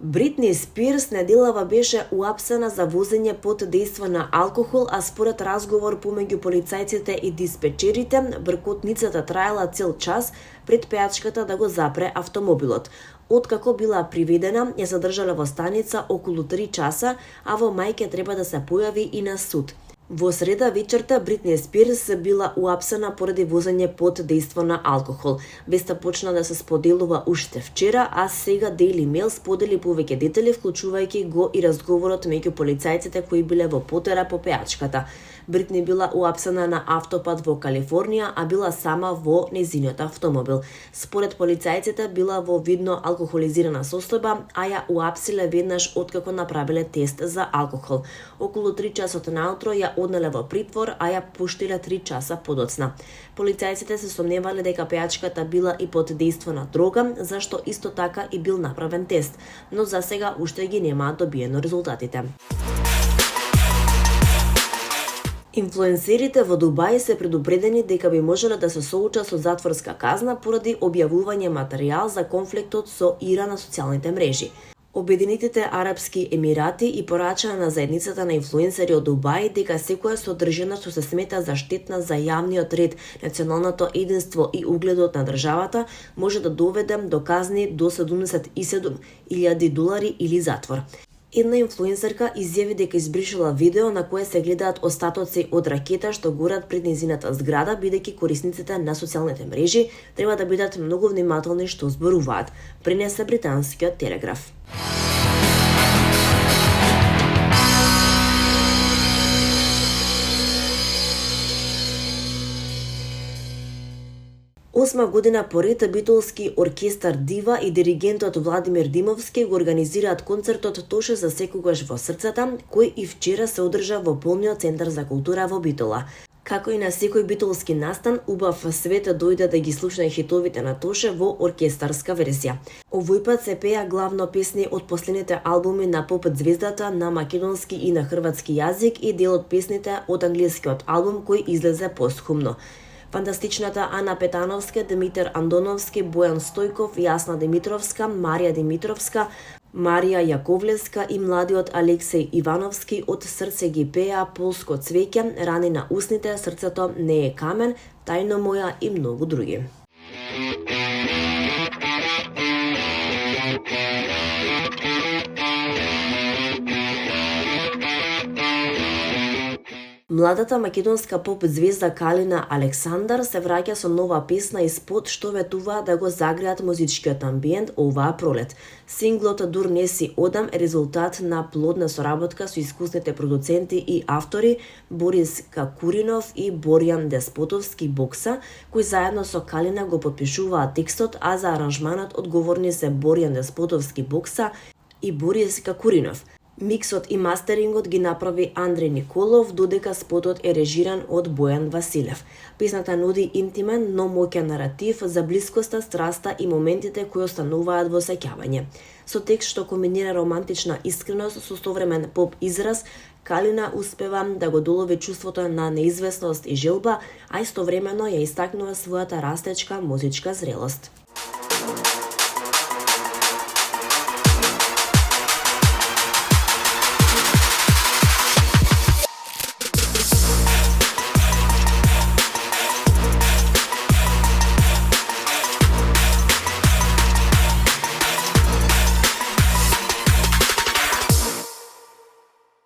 Бритни Спирс неделава беше уапсена за возење под дејство на алкохол, а според разговор помеѓу полицајците и диспечерите, бркотницата траела цел час пред пејачката да го запре автомобилот. Откако била приведена, ја задржале во станица околу 3 часа, а во мај ќе треба да се појави и на суд. Во среда вечерта Бритни Спирс била уапсена поради возење под дејство на алкохол. Веста почна да се споделува уште вчера, а сега Daily Mail сподели повеќе детали, вклучувајќи го и разговорот меѓу полицајците кои биле во потера по пејачката. Бритни била уапсена на автопат во Калифорнија, а била сама во нејзиниот автомобил. Според полицајците била во видно алкохолизирана состојба, а ја уапсиле веднаш откако направиле тест за алкохол. Околу 3 часот наутро ја однеле во притвор, а ја пуштиле 3 часа подоцна. Полицајците се сомневале дека пејачката била и под дејство на дрога, зашто исто така и бил направен тест, но за сега уште ги немаат добиено резултатите. Инфлуенсерите во Дубај се предупредени дека би можеле да се соочат со затворска казна поради објавување материјал за конфликтот со Иран на социјалните мрежи. Обединетите Арапски Емирати и порачаа на заедницата на инфлуенсери од Дубај дека секоја содржина што се смета за штетна за јавниот ред, националното единство и угледот на државата може да доведе до казни до $77,000 или затвор. Една инфлуенсерка изјави дека избришала видео на кое се гледаат остатоци од ракета што горат пред нејзината зграда, бидејќи корисниците на социјалните мрежи треба да бидат многу внимателни што зборуваат, пренесе британскиот Телеграф. Осма година поред битолски оркестар Дива и диригентот Владимир Димовски го организираат концертот Тоше за секогаш во срцата, кој и вчера се одржа во полниот центар за култура во Битола. Како и на секој битолски настан, убав свет дојде да ги слушне хитовите на Тоше во оркестарска верзија. Овој пат се пеа главно песни од последните албуми на поп звездата на македонски и на хрватски јазик и дел од песните од англискиот албум кој излезе постхумно. Фантастичната Ана Петановска, Димитар Андоновски, Бојан Стојков, Јасна Димитровска, Марија Димитровска, Марија Јаковлевска и младиот Алексеј Ивановски од Срце ги пеа, Полско цвеќе, Рани на усните, Срцето не е камен, Тајно моја и многу други. Младата македонска поп звезда Калина Александар се враќа со нова песна и спот што ветува да го загреат музичкиот амбиент оваа пролет. Синглот Дур не си одам е резултат на плодна соработка со искусните продуценти и автори Борис Какуринов и Борјан Деспотовски Бокса, кои заедно со Калина го подпишуваат текстот, а за аранжманот одговорни се Борјан Деспотовски Бокса и Борис Какуринов. Миксот и мастерингот ги направи Андреј Николов, додека спотот е режиран од Бојан Василев. Песната нуди интимен, но моќен наратив за блискоста, страста и моментите кои остануваат во сеќавање. Со текст што комбинира романтична искреност со современ поп израз, Калина успева да го долови чувството на неизвестност и желба, а истовремено ја истакнува својата растечка музичка зрелост.